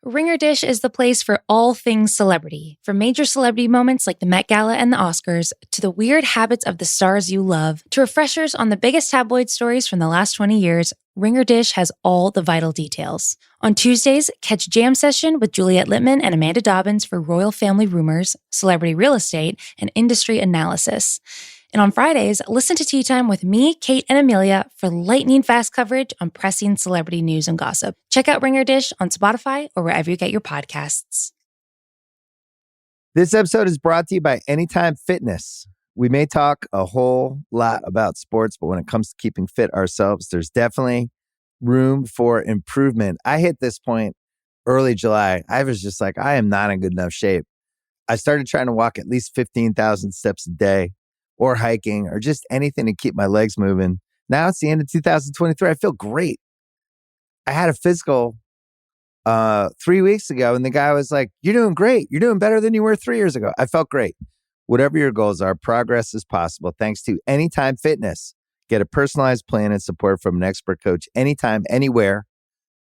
Ringer Dish is the place for all things celebrity, from major celebrity moments like the Met Gala and the Oscars, to the weird habits of the stars you love, to refreshers on the biggest tabloid stories from the last 20 years. Ringer Dish has all the vital details. On Tuesdays, catch Jam Session with Juliette Littman and Amanda Dobbins for royal family rumors, celebrity real estate, and industry analysis. And on Fridays, listen to Tea Time with me, Kate, and Amelia for lightning-fast coverage on pressing celebrity news and gossip. Check out Ringer Dish on Spotify or wherever you get your podcasts. This episode is brought to you by Anytime Fitness. We may talk a whole lot about sports, but when it comes to keeping fit ourselves, there's definitely room for improvement. I hit this point early July. I was just like, I am not in good enough shape. I started trying to walk at least 15,000 steps a day, or hiking, or just anything to keep my legs moving. Now it's the end of 2023. I feel great. I had a physical 3 weeks ago, and the guy was like, "You're doing great. You're doing better than you were 3 years ago." I felt great. Whatever your goals are, progress is possible thanks to Anytime Fitness. Get a personalized plan and support from an expert coach anytime, anywhere.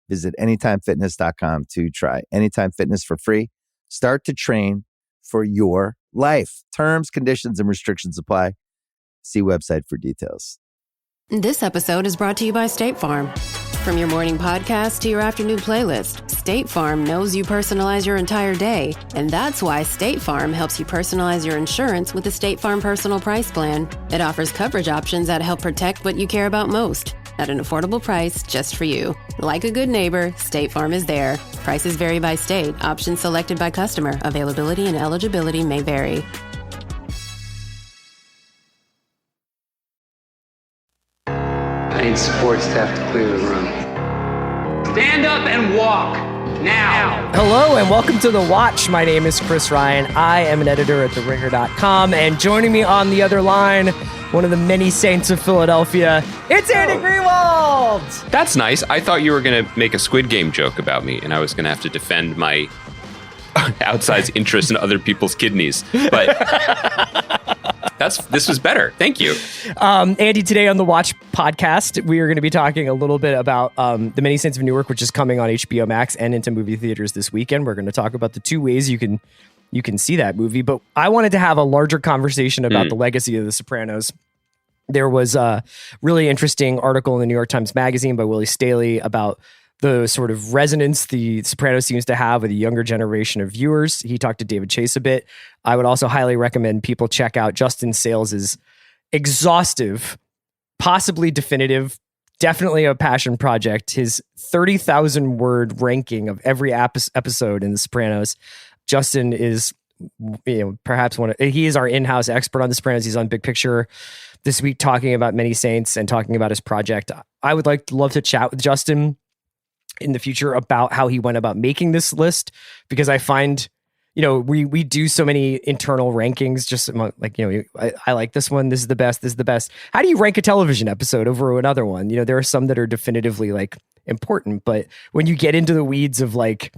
Visit anytimefitness.com to try Anytime Fitness for free. Start to train for your life. Terms, conditions, and restrictions apply. See website for details. This episode is brought to you by State Farm. From your morning podcast to your afternoon playlist, State Farm knows you personalize your entire day. And that's why State Farm helps you personalize your insurance with the State Farm Personal Price Plan. It offers coverage options that help protect what you care about most at an affordable price just for you. Like a good neighbor, State Farm is there. Prices vary by state. Options selected by customer. Availability and eligibility may vary. I need support staff to clear the room. Stand up and walk now. Hello and welcome to The Watch. My name is Chris Ryan. I am an editor at TheRinger.com, and joining me on the other line, one of the many saints of Philadelphia, it's Andy Greenwald! That's nice. I thought you were going to make a Squid Game joke about me, and I was going to have to defend my outsized interest in other people's kidneys. But this was better. Thank you. Andy, today on the Watch podcast, we are going to be talking a little bit about the Many Saints of Newark, which is coming on HBO Max and into movie theaters this weekend. We're going to talk about the two ways you can see that movie. But I wanted to have a larger conversation about the legacy of The Sopranos. There was a really interesting article in the New York Times Magazine by Willie Staley about the sort of resonance the Sopranos seems to have with a younger generation of viewers. He talked to David Chase a bit. I would also highly recommend people check out Justin Sales's exhaustive, possibly definitive, definitely a passion project, his 30,000 word ranking of every episode in The Sopranos. Justin is, perhaps he is our in-house expert on The Sopranos. He's on Big Picture this week talking about Many Saints and talking about his project. I would love to chat with Justin in the future about how he went about making this list, because I find, we do so many internal rankings, just like, I like this one. This is the best. This is the best. How do you rank a television episode over another one? There are some that are definitively like important, but when you get into the weeds of like,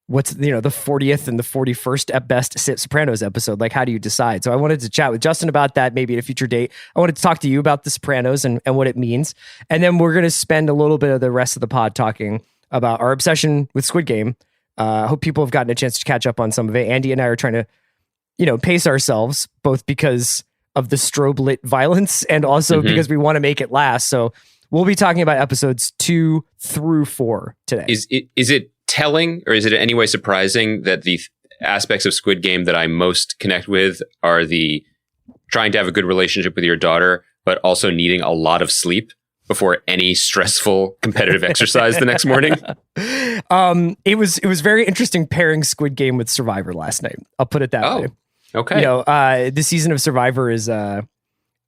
what's, the 40th and the 41st at best Sopranos episode, like, how do you decide? So I wanted to chat with Justin about that, maybe at a future date. I wanted to talk to you about The Sopranos and what it means. And then we're going to spend a little bit of the rest of the pod talking about our obsession with Squid Game. I hope people have gotten a chance to catch up on some of it. Andy and I are trying to, pace ourselves, both because of the strobe lit violence and also because we want to make it last. So we'll be talking about episodes 2 through 4 today. Is it telling, or is it in any way surprising that the aspects of Squid Game that I most connect with are the trying to have a good relationship with your daughter, but also needing a lot of sleep before any stressful competitive exercise the next morning? It was very interesting pairing Squid Game with Survivor last night. I'll put it that way. Okay. The season of Survivor is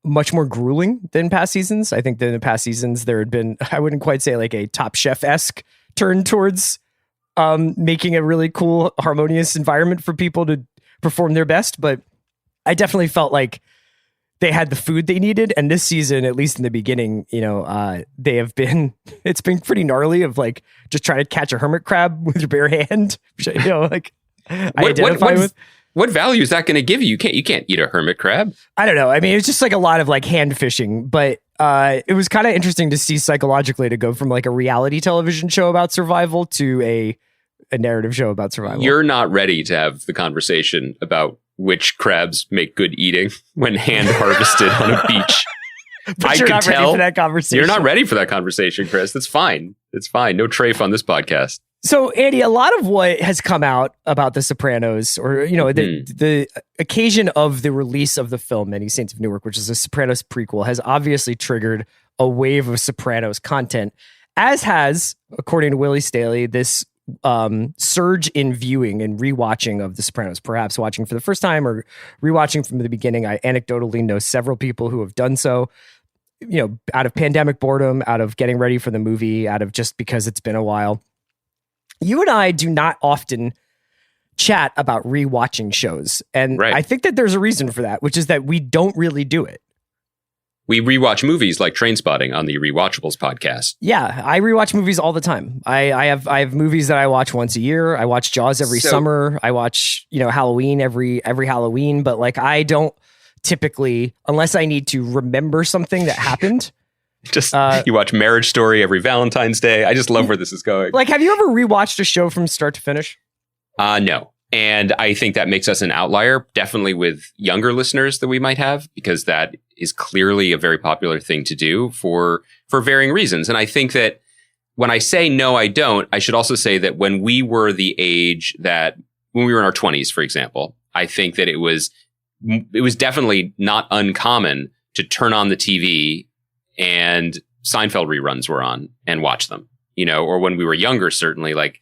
much more grueling than past seasons. I think that in the past seasons there had been, I wouldn't quite say like a Top Chef-esque turn towards making a really cool, harmonious environment for people to perform their best. But I definitely felt like they had the food they needed. And this season, at least in the beginning, it's been pretty gnarly of like just trying to catch a hermit crab with your bare hand, which, I identify with. What value is that going to give you? You can't eat a hermit crab. I don't know. I mean, it's just like a lot of like hand fishing, but it was kind of interesting to see psychologically to go from like a reality television show about survival to a a narrative show about survival. You're not ready to have the conversation about which crabs make good eating when hand harvested on a beach. But you're not ready for that conversation. You're not ready for that conversation, Chris. That's fine. It's fine. No trafe on this podcast. So, Andy, a lot of what has come out about The Sopranos, or, the occasion of the release of the film, Many Saints of Newark, which is a Sopranos prequel, has obviously triggered a wave of Sopranos content, as has, according to Willie Staley, this surge in viewing and rewatching of The Sopranos, perhaps watching for the first time or rewatching from the beginning. I anecdotally know several people who have done so, out of pandemic boredom, out of getting ready for the movie, out of just because it's been a while. You and I do not often chat about rewatching shows. And I think that there's a reason for that, which is that we don't really do it. We rewatch movies like Trainspotting on the Rewatchables podcast. Yeah, I rewatch movies all the time. I have movies that I watch once a year. I watch Jaws every summer. I watch, Halloween every Halloween, but like I don't typically, unless I need to remember something that happened. You watch Marriage Story every Valentine's Day. I just love where this is going. Like, have you ever rewatched a show from start to finish? No. And I think that makes us an outlier, definitely with younger listeners that we might have, because that is clearly a very popular thing to do for varying reasons. And I think that when I say no, I don't, I should also say that when we were the age that, when we were in our 20s, for example, I think that it was definitely not uncommon to turn on the TV and Seinfeld reruns were on and watch them, or when we were younger, certainly, like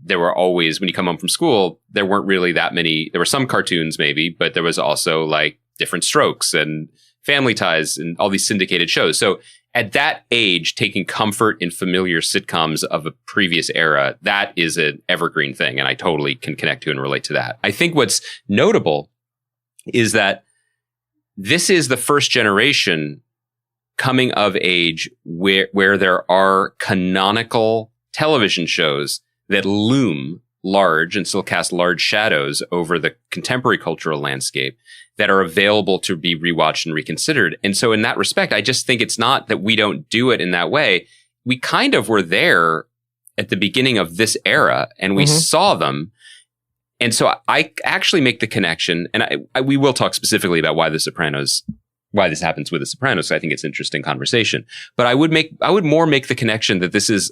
there were always, when you come home from school, there weren't really that many, there were some cartoons maybe, but there was also like Different Strokes and Family Ties and all these syndicated shows. So at that age, taking comfort in familiar sitcoms of a previous era, that is an evergreen thing. And I totally can connect to and relate to that. I think what's notable is that this is the first generation coming of age where there are canonical television shows that loom large and still cast large shadows over the contemporary cultural landscape that are available to be rewatched and reconsidered. And so in that respect, I just think it's not that we don't do it in that way. We kind of were there at the beginning of this era and we saw them. And so I actually make the connection, and we will talk specifically about why this happens with The Sopranos. I think it's an interesting conversation. But I would more make the connection that this is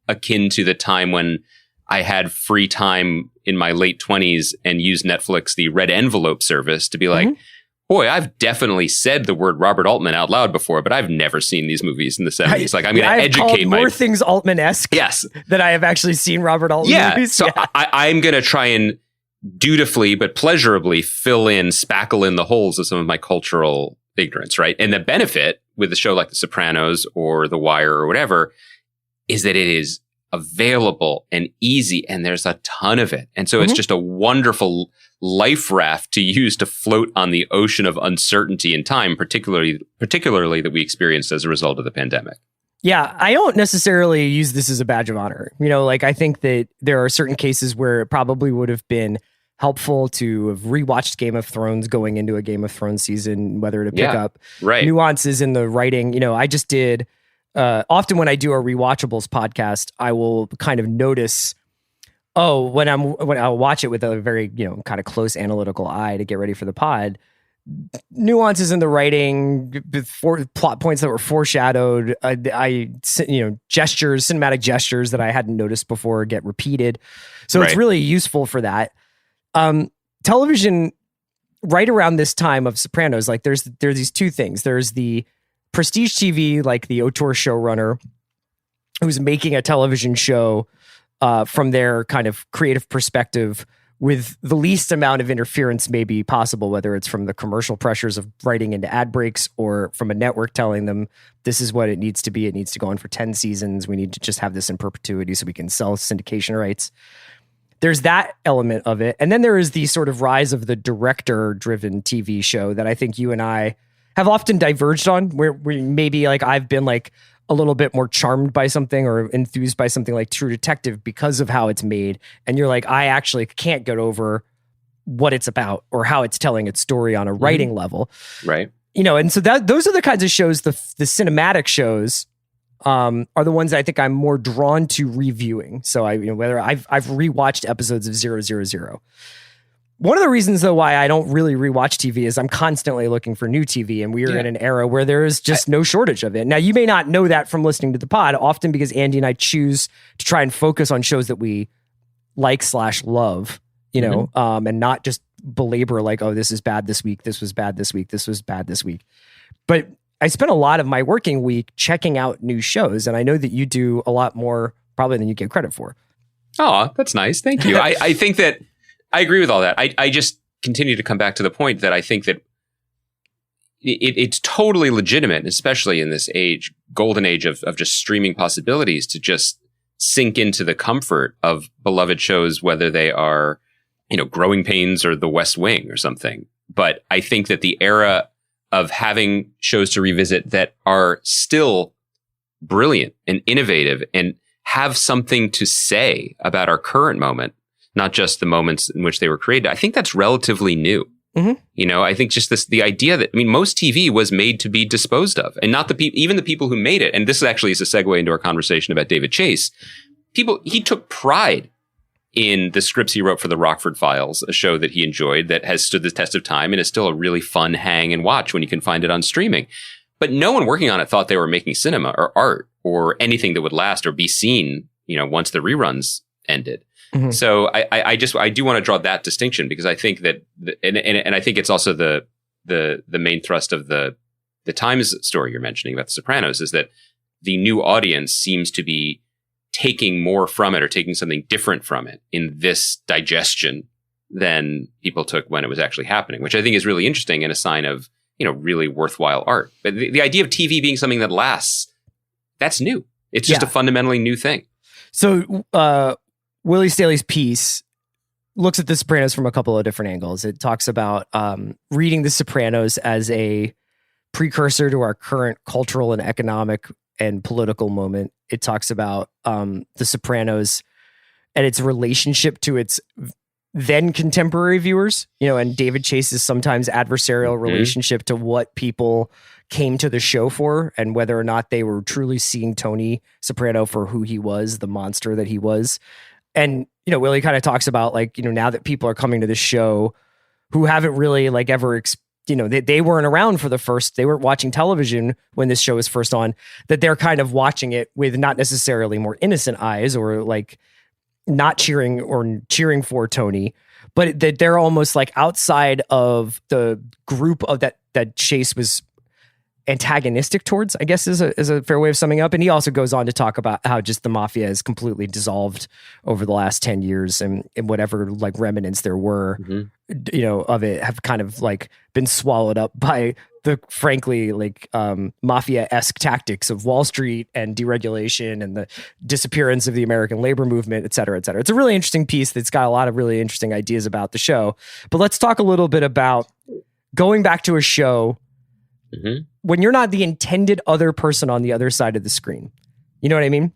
akin to the time when I had free time in my late 20s and used Netflix, the red envelope service, to be like, boy, I've definitely said the word Robert Altman out loud before, but I've never seen these movies in the 70s. Like, I'm going to educate more things Altman-esque than I have actually seen Robert Altman movies. So I'm going to try and dutifully but pleasurably spackle in the holes of some of my cultural ignorance, right? And the benefit with a show like The Sopranos or The Wire or whatever is that it is available and easy, and there's a ton of it. And so it's just a wonderful life raft to use to float on the ocean of uncertainty and time, particularly that we experienced as a result of the pandemic. Yeah, I don't necessarily use this as a badge of honor. I think that there are certain cases where it probably would have been helpful to have rewatched Game of Thrones going into a Game of Thrones season, whether to pick up nuances in the writing. I just did, often when I do a Rewatchables podcast, I will kind of notice, when I'll watch it with a very, kind of close analytical eye to get ready for the pod, nuances in the writing, plot points that were foreshadowed, cinematic gestures that I hadn't noticed before get repeated. So it's really useful for that. Television right around this time of Sopranos, like there's these two things. There's the prestige TV, like the auteur showrunner who's making a television show from their kind of creative perspective with the least amount of interference maybe possible, whether it's from the commercial pressures of writing into ad breaks or from a network telling them this is what it needs to be. It needs to go on for 10 seasons. We need to just have this in perpetuity so we can sell syndication rights. There's that element of it. And then there is the sort of rise of the director-driven TV show that I think you and I have often diverged on, where maybe like I've been like a little bit more charmed by something or enthused by something like True Detective because of how it's made. And you're like, I actually can't get over what it's about or how it's telling its story on a writing level. Right. And so those are the kinds of shows, the cinematic shows are the ones that I think I'm more drawn to reviewing. So whether I've rewatched episodes of 000. One of the reasons, though, why I don't really rewatch TV is I'm constantly looking for new TV, and we are in an era where there is just no shortage of it. Now, you may not know that from listening to the pod, often because Andy and I choose to try and focus on shows that we like/love, and not just belabor like, oh, this is bad this week, this was bad this week, this was bad this week. But I spent a lot of my working week checking out new shows, and I know that you do a lot more probably than you get credit for. Oh, that's nice. Thank you. I think that I agree with all that. I just continue to come back to the point that I think that it's totally legitimate, especially in this age, golden age of just streaming possibilities, to just sink into the comfort of beloved shows, whether they are, Growing Pains or The West Wing or something. But I think that the era of having shows to revisit that are still brilliant and innovative and have something to say about our current moment, not just the moments in which they were created, I think that's relatively new. Mm-hmm. I think just the idea that, most TV was made to be disposed of, and not even the people who made it. And this actually is a segue into our conversation about David Chase. He took pride in the scripts he wrote for the Rockford Files, a show that he enjoyed that has stood the test of time and is still a really fun hang and watch when you can find it on streaming. But no one working on it thought they were making cinema or art or anything that would last or be seen, once the reruns ended. Mm-hmm. So I do want to draw that distinction, because I think that, and I think it's also the main thrust of the Times story you're mentioning about The Sopranos, is that the new audience seems to be taking more from it, or taking something different from it in this digestion than people took when it was actually happening, which I think is really interesting and a sign of, really worthwhile art. But the idea of TV being something that lasts, that's new. It's just a fundamentally new thing. So, Willie Staley's piece looks at The Sopranos from a couple of different angles. It talks about reading The Sopranos as a precursor to our current cultural and economic and political moment. It talks about The Sopranos and its relationship to its then contemporary viewers, and David Chase's sometimes adversarial relationship to what people came to the show for, and whether or not they were truly seeing Tony Soprano for who he was, the monster that he was. And, Willie kind of talks about, now that people are coming to the show who haven't really ever they weren't around for they weren't watching television when this show was first on, that they're kind of watching it with not necessarily more innocent eyes, or not cheering for Tony, but that they're almost outside of the group of that Chase was antagonistic towards, I guess is a fair way of summing up. And he also goes on to talk about how just the mafia has completely dissolved over the last 10 years, and whatever remnants there were, of it have kind of been swallowed up by the frankly mafia-esque tactics of Wall Street and deregulation and the disappearance of the American labor movement, et cetera, et cetera. It's a really interesting piece that's got a lot of really interesting ideas about the show. But let's talk a little bit about going back to a show when you're not the intended other person on the other side of the screen. You know what I mean?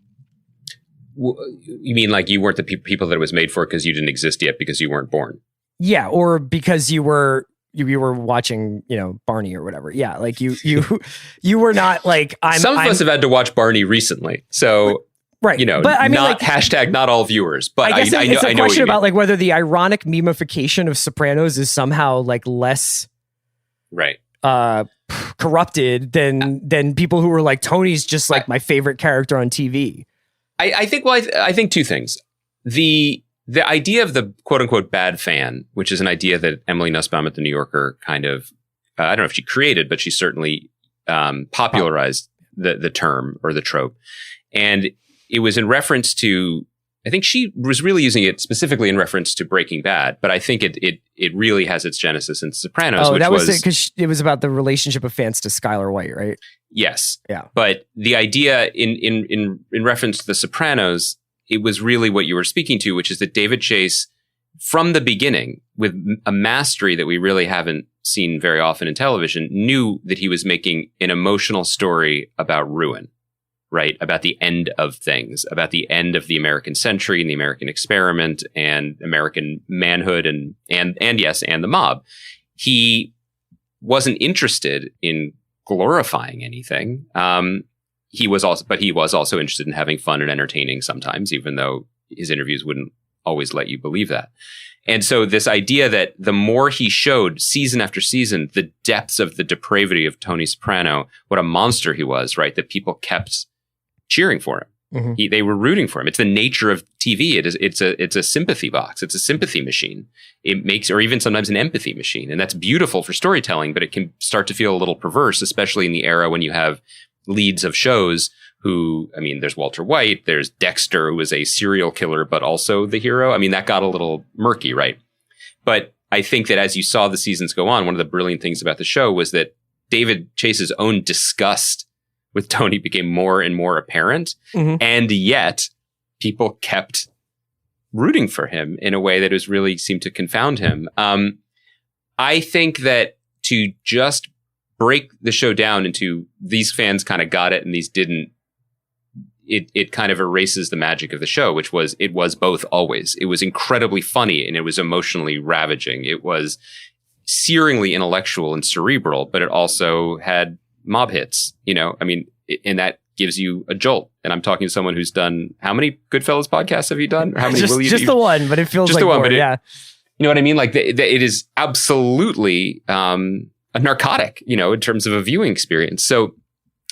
You mean you weren't the people that it was made for because you didn't exist yet because you weren't born? Yeah, or because you were watching, Barney or whatever. Yeah, you were not Some of us have had to watch Barney recently, so right. But I mean, hashtag not all viewers. But I guess it's a question about whether the ironic memification of Sopranos is somehow less right. Corrupted than people who were Tony's just my favorite character on TV. I think two things. The idea of the quote unquote bad fan, which is an idea that Emily Nussbaum at the New Yorker kind of, I don't know if she created, but she certainly popularized the term or the trope. And it was in reference to, I think she was really using it specifically in reference to Breaking Bad, but I think it really has its genesis in Sopranos. Oh, that was it, because it was about the relationship of fans to Skylar White, right? Yes. Yeah. But the idea in reference to The Sopranos, it was really what you were speaking to, which is that David Chase, from the beginning, with a mastery that we really haven't seen very often in television, knew that he was making an emotional story about ruin. Right, about the end of things, about the end of the American century and the American experiment and American manhood and the mob. He wasn't interested in glorifying anything. he was also interested in having fun and entertaining sometimes, even though his interviews wouldn't always let you believe that. And so this idea that the more he showed season after season, the depths of the depravity of Tony Soprano, what a monster he was, right? That people kept cheering for him. Mm-hmm. They were rooting for him. It's the nature of TV. It's a sympathy box. It's a sympathy machine. It makes, or even sometimes an empathy machine. And that's beautiful for storytelling, but it can start to feel a little perverse, especially in the era when you have leads of shows who, I mean, there's Walter White, there's Dexter, who was a serial killer, but also the hero. I mean, that got a little murky, right? But I think that as you saw the seasons go on, one of the brilliant things about the show was that David Chase's own disgust with Tony became more and more apparent. Mm-hmm. And yet people kept rooting for him in a way that was really seemed to confound him. I think that to just break the show down into these fans kind of got it and these didn't, it kind of erases the magic of the show, which was, it was both always. It was incredibly funny and it was emotionally ravaging. It was searingly intellectual and cerebral, but it also had mob hits, you know, I mean, and that gives you a jolt. And I'm talking to someone who's done, how many Goodfellas podcasts have you done? Or how many just, will you just the one, but it feels just like the one, more, yeah. You know what I mean? Like it is absolutely a narcotic, you know, in terms of a viewing experience. So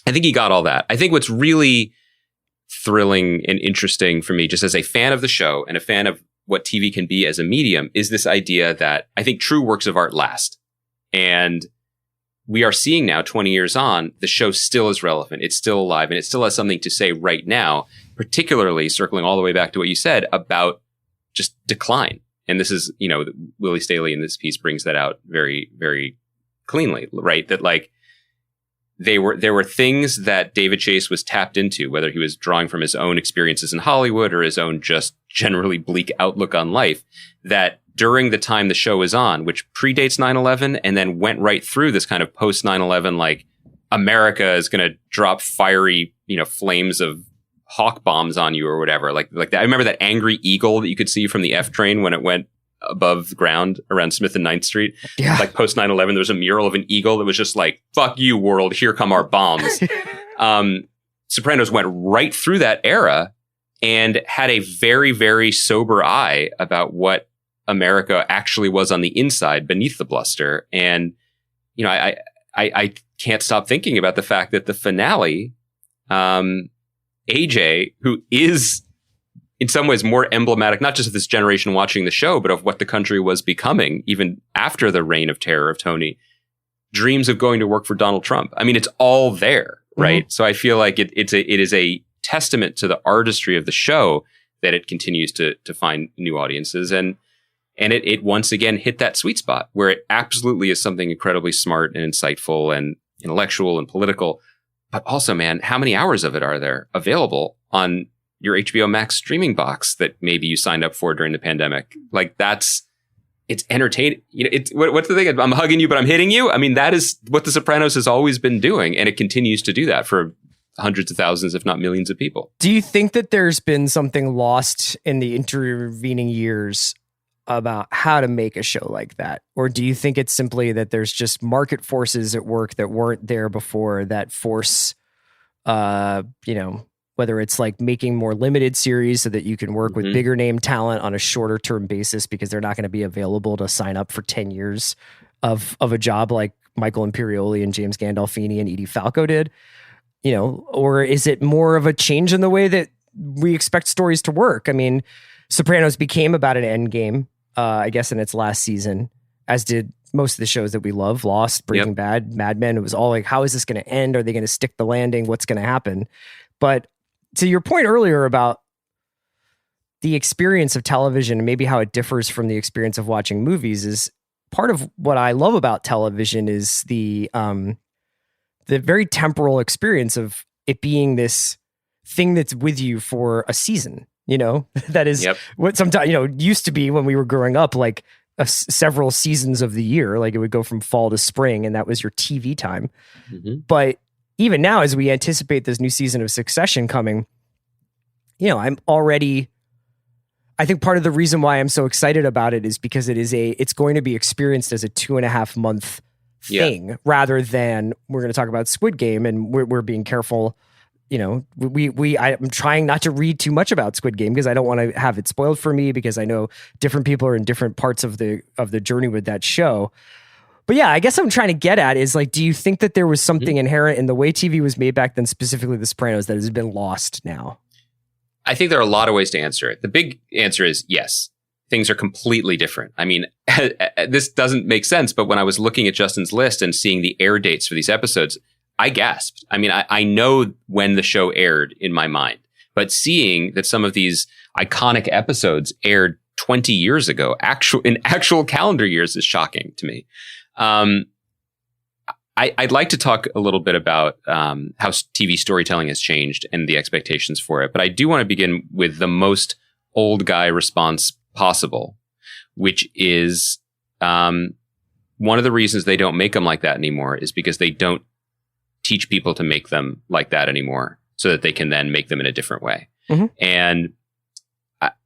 I think he got all that. I think what's really thrilling and interesting for me, just as a fan of the show and a fan of what TV can be as a medium, is this idea that I think true works of art last. And we are seeing now, 20 years on, the show still is relevant. It's still alive and it still has something to say right now, particularly circling all the way back to what you said about just decline. And this is, you know, Willie Staley in this piece brings that out very, very cleanly, right? That like there were things that David Chase was tapped into, whether he was drawing from his own experiences in Hollywood or his own just generally bleak outlook on life, that during the time the show was on, which predates 9/11 and then went right through this kind of post 9/11, like America is going to drop fiery, you know, flames of hawk bombs on you or whatever. Like that. I remember that angry eagle that you could see from the F train when it went above ground around Smith and 9th Street. Yeah. Like post 9/11, there was a mural of an eagle that was just like, fuck you, world. Here come our bombs. Sopranos went right through that era and had a very, very sober eye about what America actually was on the inside beneath the bluster. And, you know, I can't stop thinking about the fact that the finale, AJ, who is in some ways more emblematic, not just of this generation watching the show, but of what the country was becoming, even after the reign of terror of Tony, dreams of going to work for Donald Trump. I mean, it's all there, right? Mm-hmm. So I feel like it is a testament to the artistry of the show that it continues to find new audiences. And it once again hit that sweet spot where it absolutely is something incredibly smart and insightful and intellectual and political. But also, man, how many hours of it are there available on your HBO Max streaming box that maybe you signed up for during the pandemic? Like it's entertaining. You know, what's the thing? I'm hugging you, but I'm hitting you. I mean, that is what The Sopranos has always been doing. And it continues to do that for hundreds of thousands, if not millions of people. Do you think that there's been something lost in the intervening years about how to make a show like that? Or do you think it's simply that there's just market forces at work that weren't there before that force, you know, whether it's like making more limited series so that you can work with bigger name talent on a shorter term basis because they're not going to be available to sign up for 10 years of a job like Michael Imperioli and James Gandolfini and Edie Falco did, you know, or is it more of a change in the way that we expect stories to work? I mean, Sopranos became about an end game, I guess, in its last season, as did most of the shows that we love. Lost, Breaking Bad, Mad Men. It was all like, how is this going to end? Are they going to stick the landing? What's going to happen? But to your point earlier about the experience of television and maybe how it differs from the experience of watching movies, is part of what I love about television is the very temporal experience of it being this thing that's with you for a season. You know, that is what sometimes, you know, used to be when we were growing up, like several seasons of the year, like it would go from fall to spring and that was your TV time. Mm-hmm. But even now, as we anticipate this new season of Succession coming, you know, I think part of the reason why I'm so excited about it is because it's going to be experienced as a 2.5 month thing rather than we're going to talk about Squid Game and we're being careful I'm trying not to read too much about Squid Game because I don't want to have it spoiled for me, because I know different people are in different parts of the journey with that show. But yeah, I guess I'm trying to get at is like, do you think that there was something inherent in the way TV was made back then, specifically The Sopranos, that has been lost now? I think there are a lot of ways to answer it. The big answer is yes. Things are completely different. I mean, this doesn't make sense, but when I was looking at Justin's list and seeing the air dates for these episodes, I gasped. I mean, I know when the show aired in my mind, but seeing that some of these iconic episodes aired 20 years ago, in actual calendar years, is shocking to me. I'd like to talk a little bit about how TV storytelling has changed and the expectations for it, but I do want to begin with the most old guy response possible, which is one of the reasons they don't make them like that anymore is because they don't teach people to make them like that anymore, so that they can then make them in a different way. Mm-hmm. And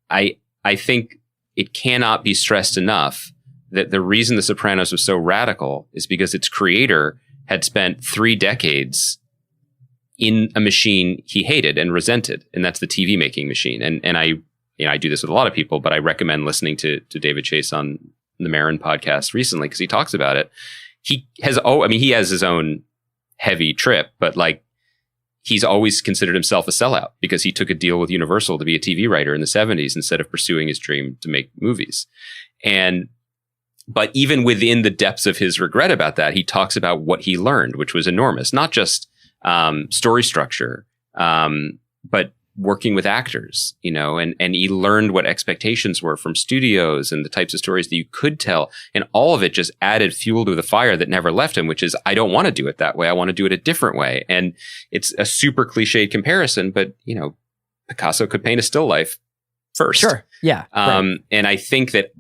I think it cannot be stressed enough that the reason The Sopranos was so radical is because its creator had spent 3 decades in a machine he hated and resented, and that's the TV making machine. And I do this with a lot of people, but I recommend listening to David Chase on the Marin podcast recently, because he talks about it. He has his own heavy trip, but like, he's always considered himself a sellout because he took a deal with Universal to be a TV writer in the 70s instead of pursuing his dream to make movies. But even within the depths of his regret about that, he talks about what he learned, which was enormous, not just story structure, but working with actors, and he learned what expectations were from studios and the types of stories that you could tell. And all of it just added fuel to the fire that never left him, which is, I don't want to do it that way. I want to do it a different way. And it's a super cliched comparison, but Picasso could paint a still life first. Sure. Yeah. Right. And I think that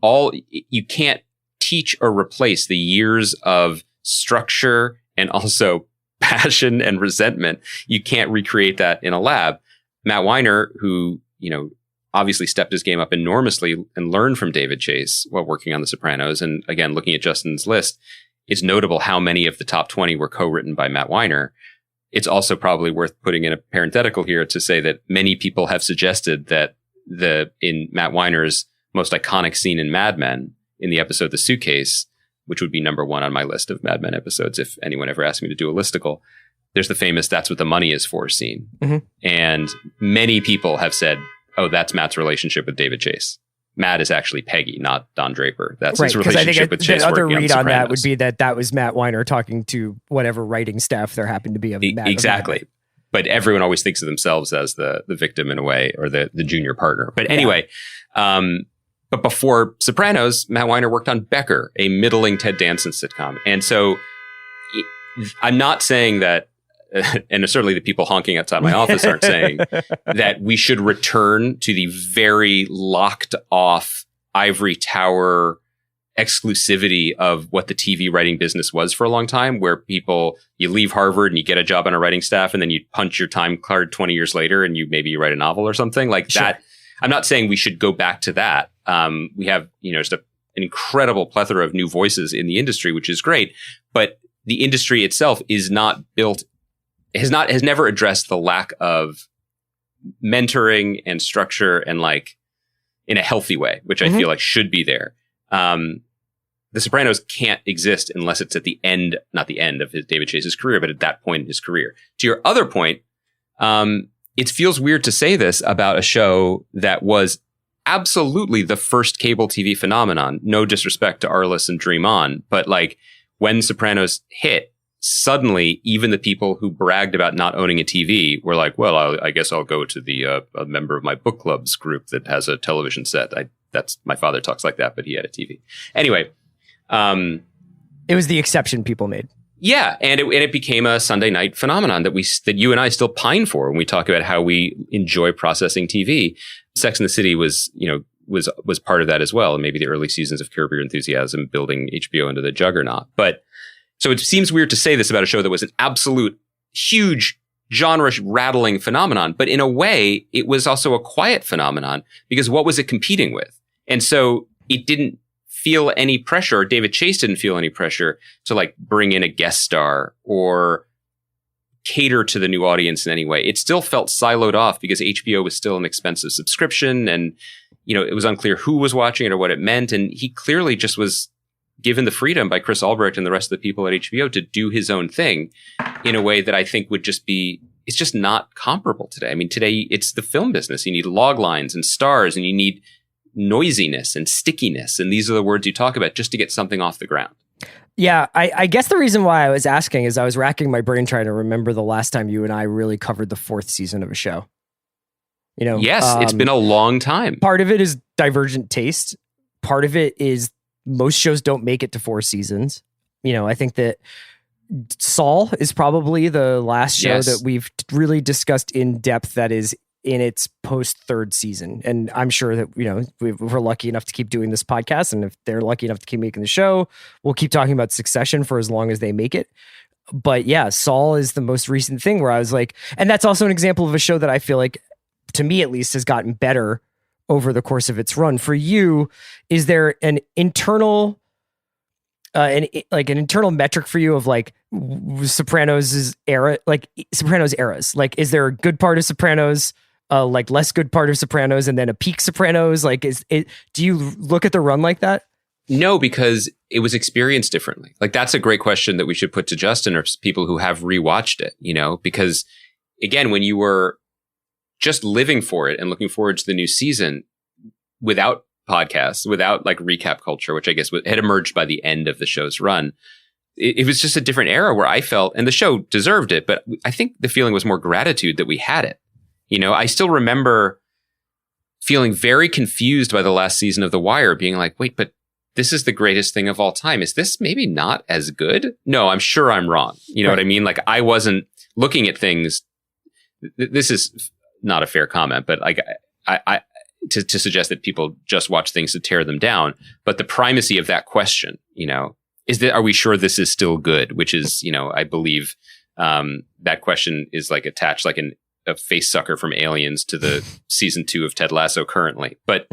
you can't teach or replace the years of structure and also passion and resentment. You can't recreate that in a lab. Matt Weiner, who, obviously stepped his game up enormously and learned from David Chase while working on The Sopranos. And again, looking at Justin's list, it's notable how many of the top 20 were co-written by Matt Weiner. It's also probably worth putting in a parenthetical here to say that many people have suggested that in Matt Weiner's most iconic scene in Mad Men, in the episode The Suitcase, which would be number 1 on my list of Mad Men episodes if anyone ever asked me to do a listicle, there's the famous "That's what the money is for" scene. Mm-hmm. And many people have said, oh, that's Matt's relationship with David Chase. Matt is actually Peggy, not Don Draper. That's his relationship with Chase. The other read on that would Sopranos. be that was Matt Weiner talking to whatever writing staff there happened to be of Matt. Exactly. But everyone always thinks of themselves as the victim in a way, or the junior partner. But anyway, but before Sopranos, Matt Weiner worked on Becker, a middling Ted Danson sitcom. And so I'm not saying that, and certainly the people honking outside my office aren't saying that we should return to the very locked off ivory tower exclusivity of what the TV writing business was for a long time, where you leave Harvard and you get a job on a writing staff, and then you punch your time card 20 years later and you write a novel or something like that. I'm not saying we should go back to that. We have, just an incredible plethora of new voices in the industry, which is great, but the industry itself is not built, has never addressed the lack of mentoring and structure and like in a healthy way, which I feel like should be there. The Sopranos can't exist unless it's at the end, not the end of David Chase's career, but at that point in his career. To your other point, it feels weird to say this about a show that was absolutely the first cable TV phenomenon. No disrespect to Arliss and Dream On, but like when Sopranos hit, suddenly even the people who bragged about not owning a TV were like, well, I guess I'll go to a member of my book club's group that has a television set. That's my father talks like that, but he had a TV. Anyway, it was the exception people made. Yeah, and it became a Sunday night phenomenon that you and I still pine for when we talk about how we enjoy processing TV. Sex and the City was part of that as well, and maybe the early seasons of Curb Your Enthusiasm building HBO into the juggernaut. But so it seems weird to say this about a show that was an absolute huge genre rattling phenomenon, but in a way, it was also a quiet phenomenon because what was it competing with? And so it didn't feel any pressure, or David Chase didn't feel any pressure to like bring in a guest star or cater to the new audience in any way. It still felt siloed off because HBO was still an expensive subscription, and it was unclear who was watching it or what it meant. And he clearly just was given the freedom by Chris Albrecht and the rest of the people at HBO to do his own thing in a way that I think would just be, it's just not comparable today. I mean, today it's the film business. You need log lines and stars, and you need noisiness and stickiness. And these are the words you talk about just to get something off the ground. Yeah, I guess the reason why I was asking is I was racking my brain trying to remember the last time you and I really covered the 4th season of a show. Yes, it's been a long time. Part of it is divergent taste. Part of it is most shows don't make it to 4 seasons. I think that Saul is probably the last show that we've really discussed in depth that is in its post 3rd season. And I'm sure that, we're lucky enough to keep doing this podcast. And if they're lucky enough to keep making the show, we'll keep talking about Succession for as long as they make it. But yeah, Saul is the most recent thing where I was like, and that's also an example of a show that I feel like, to me at least, has gotten better over the course of its run. For you, is there an internal an internal metric for you of like Sopranos era, like Sopranos eras? Like, is there a good part of Sopranos, like less good part of Sopranos, and then a peak Sopranos? Like, do you look at the run like that? No, because it was experienced differently. Like, that's a great question that we should put to Justin or people who have rewatched it, because again, when you were just living for it and looking forward to the new season without podcasts, without like recap culture, which I guess had emerged by the end of the show's run, it was just a different era where I felt, and the show deserved it, but I think the feeling was more gratitude that we had it. I still remember feeling very confused by the last season of The Wire, being like, wait, but this is the greatest thing of all time. Is this maybe not as good? No, I'm sure I'm wrong. You know what I mean? Like, I wasn't looking at things. This is not a fair comment, but like I to suggest that people just watch things to tear them down. But the primacy of that question, are we sure this is still good? Which is, I believe that question is like attached like a face sucker from Aliens to the season 2 of Ted Lasso currently. But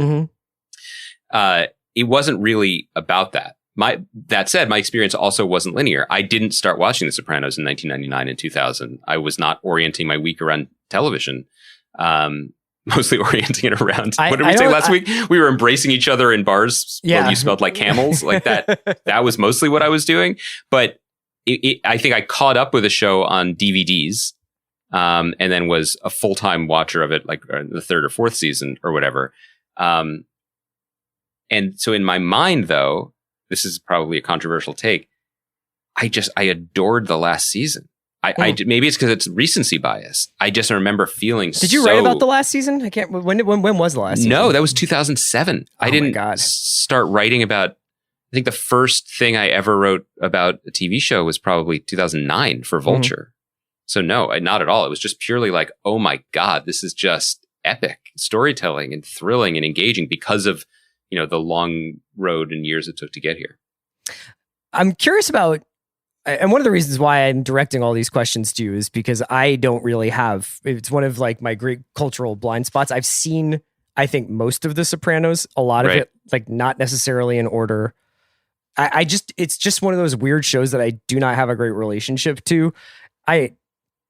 it wasn't really about that. That said, my experience also wasn't linear. I didn't start watching The Sopranos in 1999 and 2000. I was not orienting my week around television. Mostly orienting it around, what did we say last week? We were embracing each other in bars where you smelled like camels. Like that was mostly what I was doing. But I think I caught up with the show on DVDs, and then was a full-time watcher of it, like the 3rd or 4th season or whatever. And so in my mind, though, this is probably a controversial take, I adored the last season. Maybe it's because it's recency bias. I just remember feeling. Did you write about the last season? I can't. When was the last season? No, that was 2007. I didn't start writing about. I think the first thing I ever wrote about a TV show was probably 2009 for Vulture. So no, not at all. It was just purely like, oh my God, this is just epic storytelling and thrilling and engaging because of the long road and years it took to get here. I'm curious about. And one of the reasons why I'm directing all these questions to you is because I don't really have, it's one of like my great cultural blind spots. I've seen, I think, most of The Sopranos, a lot of it, like not necessarily in order. It's just one of those weird shows that I do not have a great relationship to. I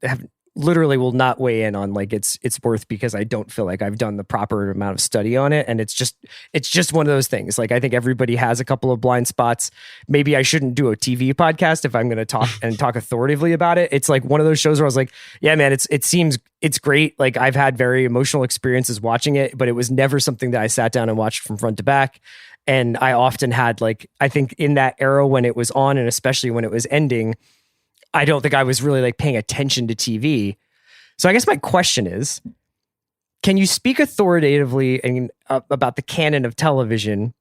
have literally will not weigh in on like its worth because I don't feel like I've done the proper amount of study on it. And it's just one of those things. Like, I think everybody has a couple of blind spots. Maybe I shouldn't do a TV podcast if I'm going to talk authoritatively about it. It's like one of those shows where I was like, yeah, man, it's great. Like, I've had very emotional experiences watching it, but it was never something that I sat down and watched from front to back. And I often had like, I think in that era when it was on, and especially when it was ending, I don't think I was really like paying attention to TV. So I guess my question is, can you speak authoritatively about the canon of television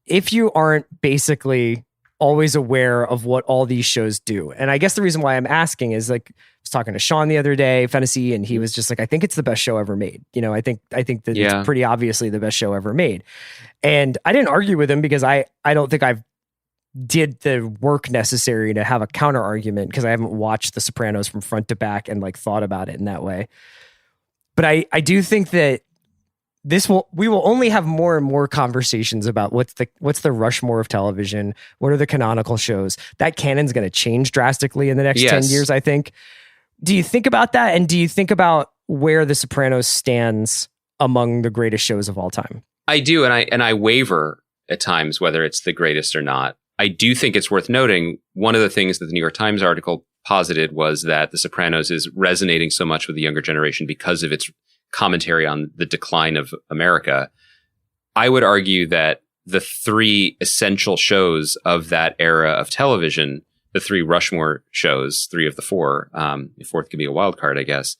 if you aren't basically always aware of what all these shows do? And I guess the reason why I'm asking is like, I was talking to Sean the other day, Fennessy, and he was just like, I think it's the best show ever made. I think that it's pretty obviously the best show ever made. And I didn't argue with him because I don't think I've did the work necessary to have a counter argument because I haven't watched The Sopranos from front to back and like thought about it in that way. But I do think that we will only have more and more conversations about what's the Rushmore of television. What are the canonical shows? That canon's going to change drastically in the next 10 years, I think. Do you think about that? And do you think about where The Sopranos stands among the greatest shows of all time? I do, and I waver at times whether it's the greatest or not. I do think it's worth noting, one of the things that the New York Times article posited was that The Sopranos is resonating so much with the younger generation because of its commentary on the decline of America. I would argue that the three essential shows of that era of television, the three Rushmore shows, three of the four, the fourth could be a wild card, I guess,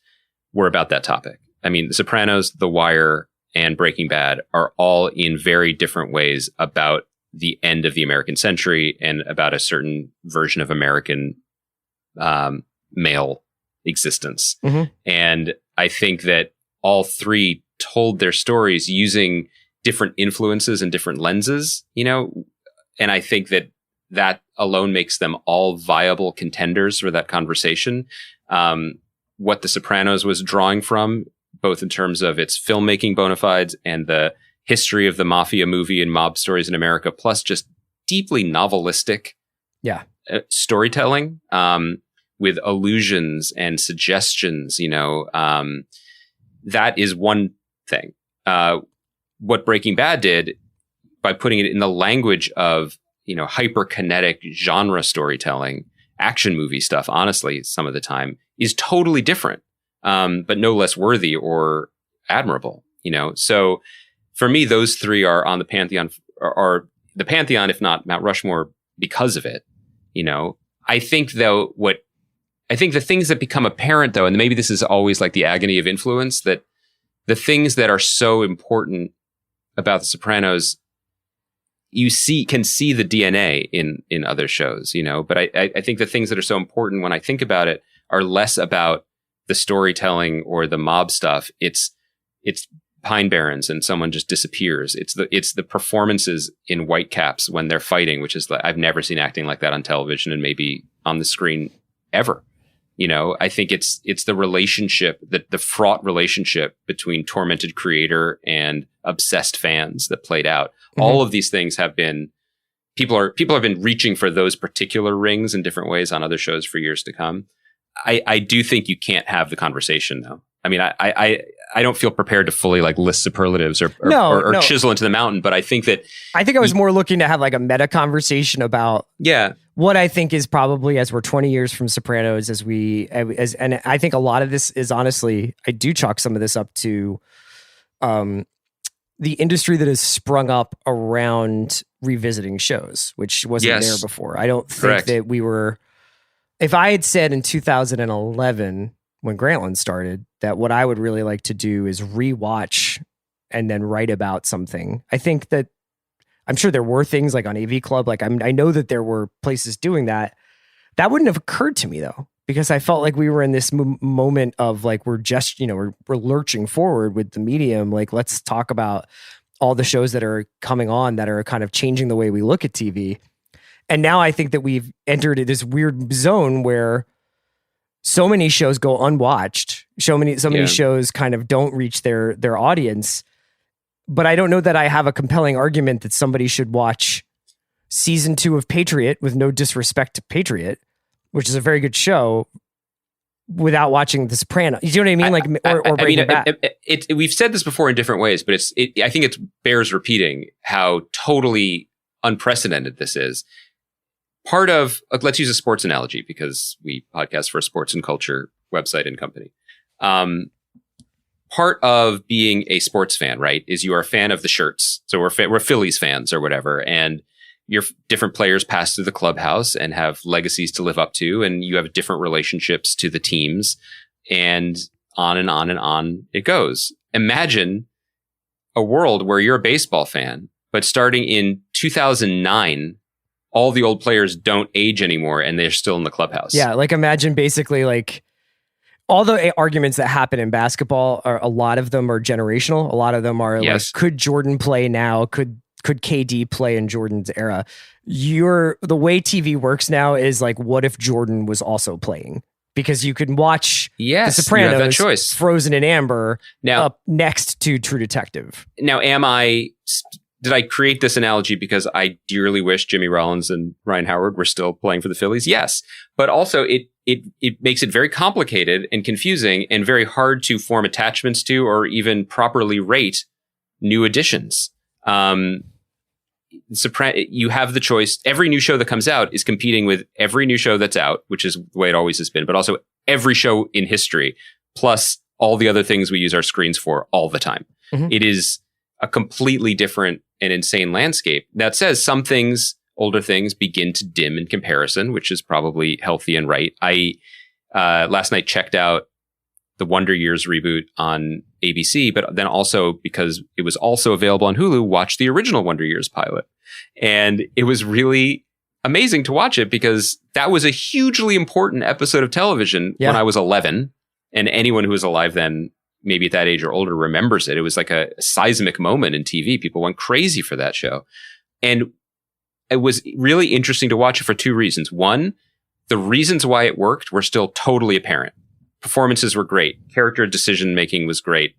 were about that topic. I mean, The Sopranos, The Wire, and Breaking Bad are all in very different ways about the end of the American century and about a certain version of American male existence. Mm-hmm. And I think that all three told their stories using different influences and different lenses, you know, and I think that that alone makes them all viable contenders for that conversation. What The Sopranos was drawing from, both in terms of its filmmaking bona fides and the history of the mafia movie and mob stories in America, plus just deeply novelistic storytelling with allusions and suggestions, you know, that is one thing. What Breaking Bad did by putting it in the language of, you know, hyperkinetic genre storytelling, action movie stuff, honestly, some of the time is totally different, but no less worthy or admirable, you know? So for me, those three are on the pantheon, are the pantheon, if not Mount Rushmore, because of it, you know? I think though, I think the things that become apparent though, and maybe this is always like the agony of influence, that the things that are so important about The Sopranos, you can see the DNA in other shows, you know, but I think the things that are so important when I think about it are less about the storytelling or the mob stuff. It's Pine Barrens and someone just disappears. It's the performances in Whitecaps when they're fighting, which is I've never seen acting like that on television and maybe on the screen ever. You know, I think it's the relationship, the fraught relationship between tormented creator and obsessed fans that played out. Mm-hmm. All of these things have been, people have been reaching for those particular rings in different ways on other shows for years to come. I do think you can't have the conversation though. I mean, I don't feel prepared to fully like list superlatives or chisel into the mountain, but I think I was more looking to have like a meta conversation about what I think is probably, as we're 20 years from Sopranos, and I think a lot of this is honestly, I do chalk some of this up to the industry that has sprung up around revisiting shows, which wasn't there before. I don't think that we were, if I had said in 2011, when Greenwald started, that what I would really like to do is rewatch and then write about something. I think that I'm sure there were things like on AV Club. Like I know that there were places doing that. That wouldn't have occurred to me though, because I felt like we were in this moment of like, we're just, you know, we're lurching forward with the medium. Like, let's talk about all the shows that are coming on that are kind of changing the way we look at TV. And now I think that we've entered this weird zone where so many shows go unwatched. So many shows kind of don't reach their audience. But I don't know that I have a compelling argument that somebody should watch season 2 of Patriot, with no disrespect to Patriot, which is a very good show, without watching The Sopranos. You know what I mean? Or Breaking Bad. We've said this before in different ways, but I think it bears repeating how totally unprecedented this is. Part of, let's use a sports analogy because we podcast for a sports and culture website and company. Part of being a sports fan, right, is you are a fan of the shirts. So we're Phillies fans or whatever, and your different players pass through the clubhouse and have legacies to live up to, and you have different relationships to the teams, and on and on and on it goes. Imagine a world where you're a baseball fan, but starting in 2009, all the old players don't age anymore and they're still in the clubhouse. Yeah, like imagine basically like all the arguments that happen in basketball, a lot of them are generational. A lot of them are like, could Jordan play now? Could KD play in Jordan's era? The way TV works now is like, what if Jordan was also playing? Because you can watch The Sopranos, Frozen in Amber, now up next to True Detective. Now, did I create this analogy because I dearly wish Jimmy Rollins and Ryan Howard were still playing for the Phillies? Yes. But also it it makes it very complicated and confusing and very hard to form attachments to or even properly rate new additions. You have the choice. Every new show that comes out is competing with every new show that's out, which is the way it always has been, but also every show in history, plus all the other things we use our screens for all the time. Mm-hmm. It is a completely different and insane landscape. That says some things, older things, begin to dim in comparison, which is probably healthy and right. I last night checked out the Wonder Years reboot on ABC, but then also, because it was also available on Hulu, watched the original Wonder Years pilot. And it was really amazing to watch it because that was a hugely important episode of television when I was 11. And anyone who was alive then, maybe at that age or older, remembers it. It was like a seismic moment in TV. People went crazy for that show. And it was really interesting to watch it for two reasons. One, the reasons why it worked were still totally apparent. Performances were great. Character decision making was great.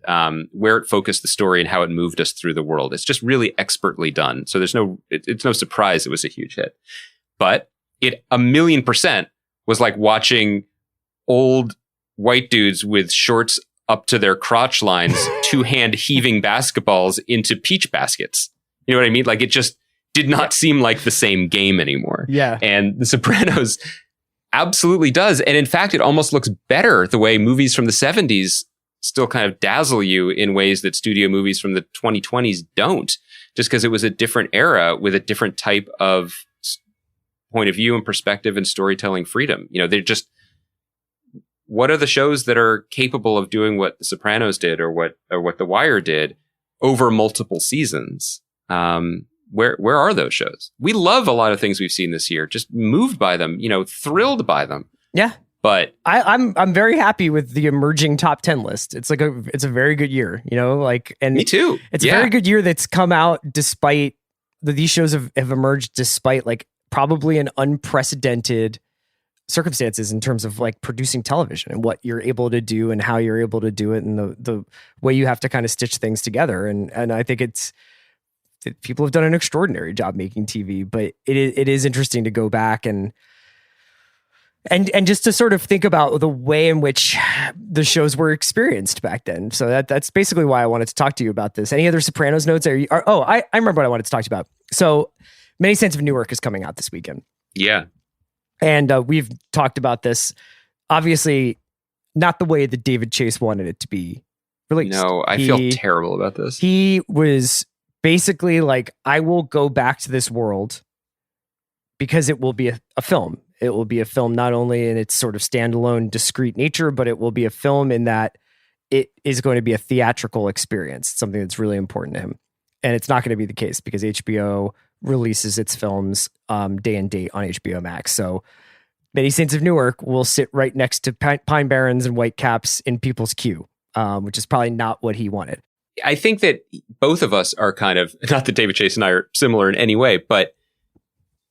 Where it focused the story and how it moved us through the world. It's just really expertly done. So it's no surprise it was a huge hit. But it 1,000,000% was like watching old white dudes with shorts up to their crotch lines, two-hand heaving basketballs into peach baskets. You know what I mean? Like, it just did not seem like the same game anymore. Yeah. And The Sopranos absolutely does. And in fact, it almost looks better the way movies from the 70s still kind of dazzle you in ways that studio movies from the 2020s don't, just because it was a different era with a different type of point of view and perspective and storytelling freedom. You know, they're just, what are the shows that are capable of doing what The Sopranos did or what The Wire did over multiple seasons? Where are those shows? We love a lot of things we've seen this year, just moved by them, you know, thrilled by them. Yeah. But I'm very happy with the emerging top 10 list. It's like it's a very good year, you know, like, and me too. It's a very good year that's come out despite these shows have emerged despite like probably an unprecedented circumstances in terms of like producing television and what you're able to do and how you're able to do it and the way you have to kind of stitch things together. And I think people have done an extraordinary job making TV, but it is interesting to go back and just to sort of think about the way in which the shows were experienced back then. So that's basically why I wanted to talk to you about this. Any other Sopranos notes? I remember what I wanted to talk to you about. So Many Saints of Newark is coming out this weekend. Yeah. And we've talked about this. Obviously, not the way that David Chase wanted it to be released. No, I feel terrible about this. He was basically like, I will go back to this world because it will be a film. It will be a film not only in its sort of standalone, discrete nature, but it will be a film in that it is going to be a theatrical experience, something that's really important to him. And it's not going to be the case because HBO releases its films day and date on HBO Max. So Many Saints of Newark will sit right next to Pine Barrens and Whitecaps in people's queue, which is probably not what he wanted. I think that both of us are kind of, not that David Chase and I are similar in any way, but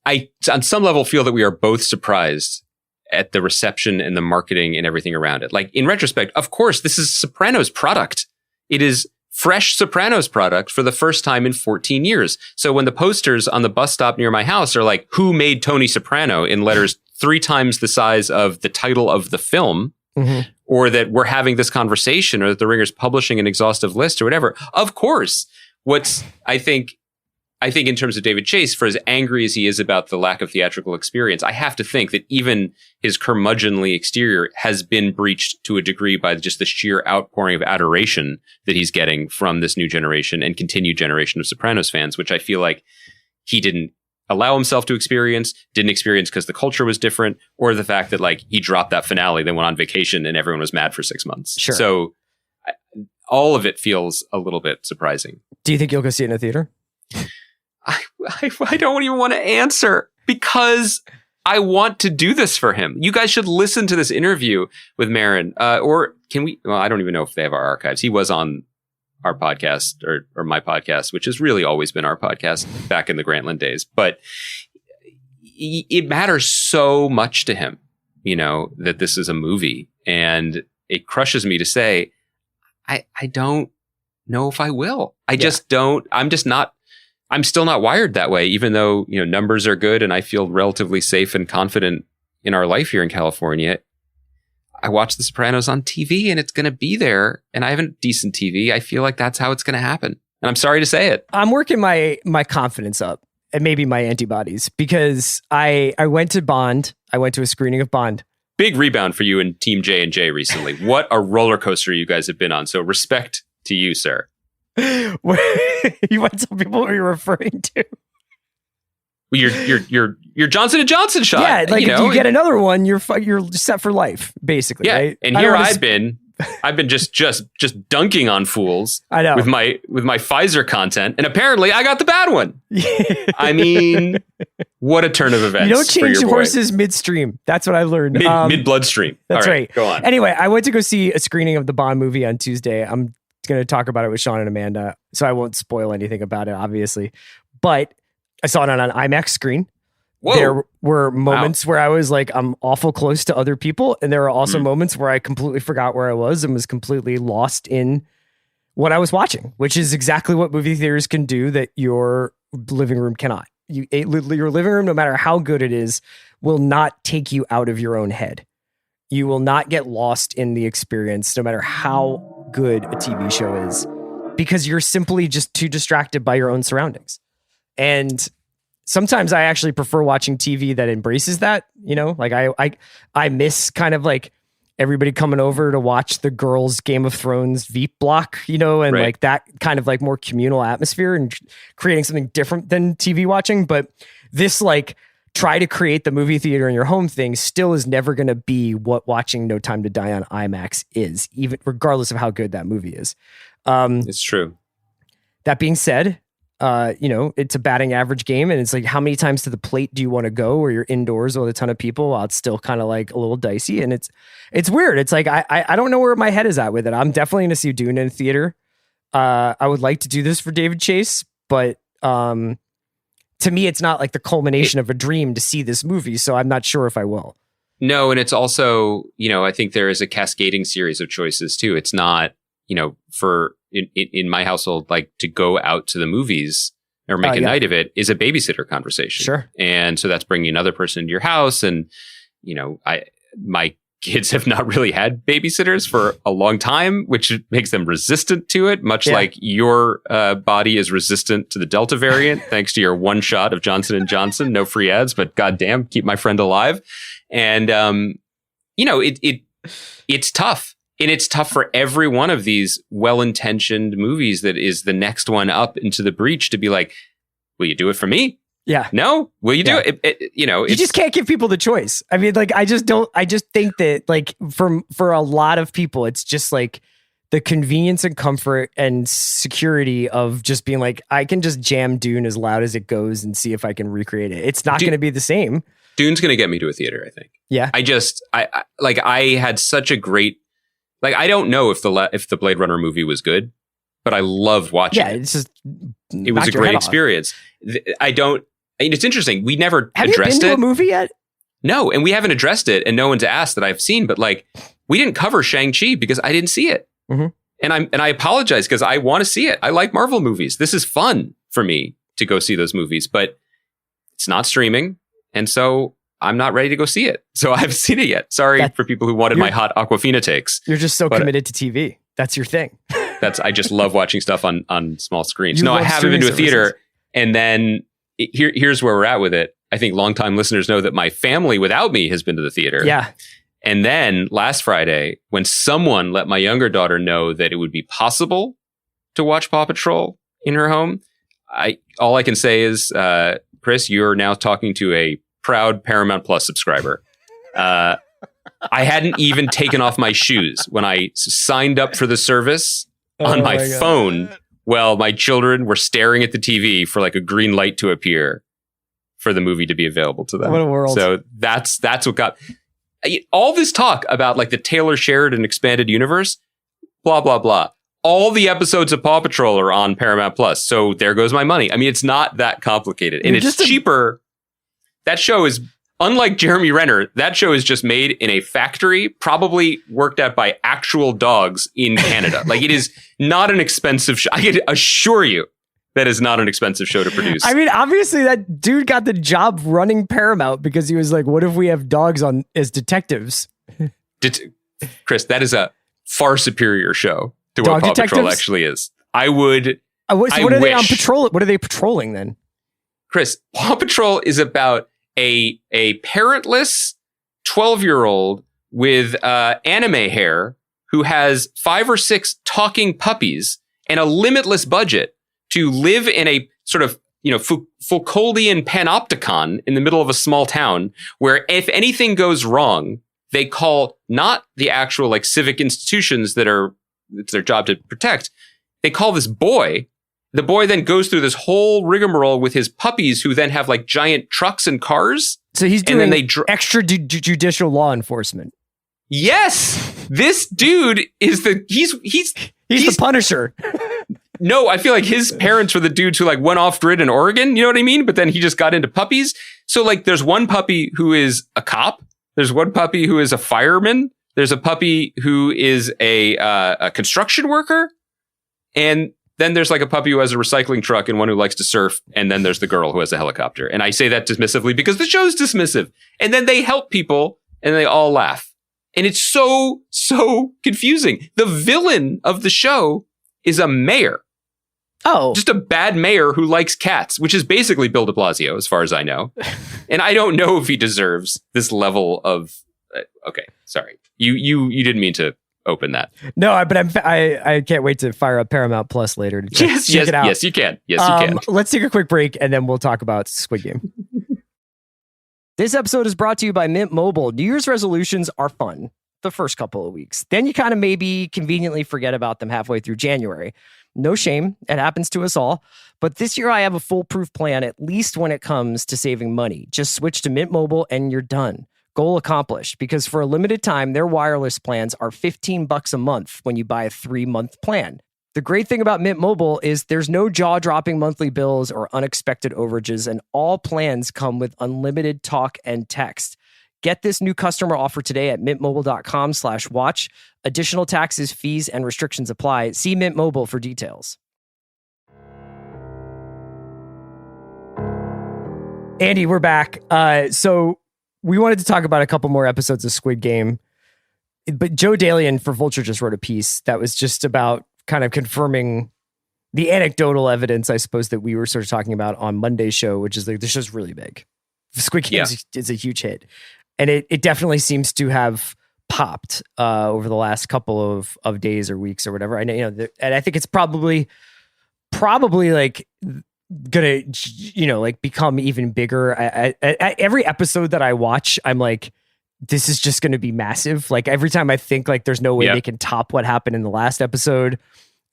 I, on some level, feel that we are both surprised at the reception and the marketing and everything around it. Like, in retrospect, of course, this is Sopranos product. It is fresh Sopranos product for the first time in 14 years. So when the posters on the bus stop near my house are like, who made Tony Soprano in letters 3 times the size of the title of the film, or that we're having this conversation, or that The Ringer's publishing an exhaustive list or whatever, of course, I think in terms of David Chase, for as angry as he is about the lack of theatrical experience, I have to think that even his curmudgeonly exterior has been breached to a degree by just the sheer outpouring of adoration that he's getting from this new generation and continued generation of Sopranos fans, which I feel like he didn't allow himself to didn't experience because the culture was different, or the fact that like he dropped that finale, then went on vacation and everyone was mad for 6 months. Sure. So all of it feels a little bit surprising. Do you think you'll go see it in a theater? I don't even want to answer because I want to do this for him. You guys should listen to this interview with Marin. Or can we? Well, I don't even know if they have our archives. He was on our podcast or my podcast, which has really always been our podcast back in the Grantland days. But it matters so much to him, you know, that this is a movie. And it crushes me to say, I don't know if I will. I just don't. I'm still not wired that way, even though, you know, numbers are good and I feel relatively safe and confident in our life here in California. I watch The Sopranos on TV and it's going to be there, and I have a decent TV. I feel like that's how it's going to happen. And I'm sorry to say it. I'm working my confidence up and maybe my antibodies because I went to Bond. I went to a screening of Bond. Big rebound for you and Team J&J recently. What a roller coaster you guys have been on. So respect to you, sir. You want to tell people what you're referring to? Well, your Johnson & Johnson shot. Yeah, like if you get another one, you're set for life, basically. Yeah, right? And here I've been just dunking on fools. I know. with my Pfizer content, and apparently I got the bad one. I mean, what a turn of events! You don't change horses midstream. That's what I learned. Mid bloodstream. That's All right. Go on. Anyway, I went to go see a screening of the Bond movie on Tuesday. I'm going to talk about it with Sean and Amanda, so I won't spoil anything about it, obviously. But I saw it on an IMAX screen. Whoa. There were moments where I was like, I'm awful close to other people. And there were also moments where I completely forgot where I was and was completely lost in what I was watching, which is exactly what movie theaters can do that your living room cannot. Your living room, no matter how good it is, will not take you out of your own head. You will not get lost in the experience, no matter how good a TV show is, because you're simply just too distracted by your own surroundings. And sometimes I actually prefer watching TV that embraces that, like I miss kind of like everybody coming over to watch the girls' Game of Thrones Veep block, and right. like that kind of like more communal atmosphere and creating something different than TV watching. But this like try to create the movie theater in your home thing still is never going to be what watching No Time to Die on IMAX is, even regardless of how good that movie is. It's true. That being said, it's a batting average game, and it's like, how many times to the plate do you want to go where you're indoors with a ton of people while it's still kind of like a little dicey? And it's weird. It's like, I don't know where my head is at with it. I'm definitely going to see Dune in a theater. I would like to do this for David Chase, but to me, it's not like the culmination of a dream to see this movie. So I'm not sure if I will. No. And it's also, I think there is a cascading series of choices too. It's not, for in my household, like to go out to the movies or make a night of it is a babysitter conversation. Sure. And so that's bringing another person into your house. And, my kids have not really had babysitters for a long time, which makes them resistant to it, much like your body is resistant to the Delta variant, thanks to your one shot of Johnson & Johnson. No free ads, but goddamn, keep my friend alive. And, it's tough. And it's tough for every one of these well-intentioned movies that is the next one up into the breach to be like, will you do it for me? Yeah. No? Will you do it? You just can't give people the choice. I mean, like, I just think that like for a lot of people, it's just like the convenience and comfort and security of just being like, I can just jam Dune as loud as it goes and see if I can recreate it. It's not going to be the same. Dune's going to get me to a theater, I think. Yeah. I had such a great, like, I don't know if the Blade Runner movie was good, but I loved watching it. It's just, it was a great experience. It's interesting. We never Have addressed you been it. to a movie yet? No, and we haven't addressed it, and no one's asked that I've seen. But like, we didn't cover Shang-Chi because I didn't see it, and I apologize because I want to see it. I like Marvel movies. This is fun for me to go see those movies, but it's not streaming, and so I'm not ready to go see it. So I haven't seen it yet. Sorry for people who wanted my hot Aquafina takes. You're just so committed to TV. That's your thing. I just love watching stuff on small screens. No, I haven't been to a theater. And then here's where we're at with it. I think longtime listeners know that my family without me has been to the theater. Yeah. And then last Friday, when someone let my younger daughter know that it would be possible to watch Paw Patrol in her home, all I can say is, Chris, you're now talking to a proud Paramount Plus subscriber. I hadn't even taken off my shoes when I signed up for the service on my phone. Well, my children were staring at the TV for like a green light to appear for the movie to be available to them. What a world. So that's what got all this talk about like the Taylor Sheridan expanded universe, blah, blah, blah. All the episodes of Paw Patrol are on Paramount Plus. So there goes my money. I mean, it's not that complicated and it's cheaper. That show is unlike Jeremy Renner. That show is just made in a factory, probably worked at by actual dogs in Canada. Like, it is not an expensive show. I can assure you that is not an expensive show to produce. I mean, obviously that dude got the job running Paramount because he was like, what if we have dogs on as detectives? Chris, that is a far superior show to Dog what Paw Patrol Detectives? actually is. I would. What I are they on wish- patrol? What are they patrolling then? Chris, Paw Patrol is about a parentless 12-year-old with anime hair who has 5 or 6 talking puppies and a limitless budget to live in a sort of, Foucauldian panopticon in the middle of a small town where if anything goes wrong, they call not the actual like civic institutions it's their job to protect. They call this boy. The boy then goes through this whole rigmarole with his puppies who then have like giant trucks and cars. So he's And then doing they extrajudicial law enforcement. Yes, this dude is he's the Punisher. No, I feel like his parents were the dudes who like went off grid in Oregon. You know what I mean? But then he just got into puppies. So like there's one puppy who is a cop. There's one puppy who is a fireman. There's a puppy who is a construction worker. And then there's like a puppy who has a recycling truck and one who likes to surf. And then there's the girl who has a helicopter. And I say that dismissively because the show's dismissive. And then they help people and they all laugh. And it's so confusing. The villain of the show is a mayor. Oh. Just a bad mayor who likes cats, which is basically Bill de Blasio, as far as I know. And I don't know if he deserves this level of... okay, sorry. You didn't mean to open that. No, but I can't wait to fire up Paramount Plus later to check it out. Yes, you can. Yes, you can. Let's take a quick break and then we'll talk about Squid Game. This episode is brought to you by Mint Mobile. New Year's resolutions are fun the first couple of weeks. Then you kind of maybe conveniently forget about them halfway through January. No shame. It happens to us all. But this year I have a foolproof plan, at least when it comes to saving money. Just switch to Mint Mobile and you're done. Goal accomplished, because for a limited time, their wireless plans are $15 a month when you buy a 3-month plan. The great thing about Mint Mobile is there's no jaw-dropping monthly bills or unexpected overages, and all plans come with unlimited talk and text. Get this new customer offer today at mintmobile.com/watch. Additional taxes, fees, and restrictions apply. See Mint Mobile for details. Andy, we're back. So we wanted to talk about a couple more episodes of Squid Game, but Joe Dalian for Vulture just wrote a piece that was just about kind of confirming the anecdotal evidence, I suppose, that we were sort of talking about on Monday's show, which is like, this show's really big. Squid Game is a huge hit. And it definitely seems to have popped over the last couple of days or weeks or whatever. I know, and I think it's probably like gonna, like become even bigger. Every episode that I watch, I'm like, this is just going to be massive. Like every time I think like there's no way they can top what happened in the last episode,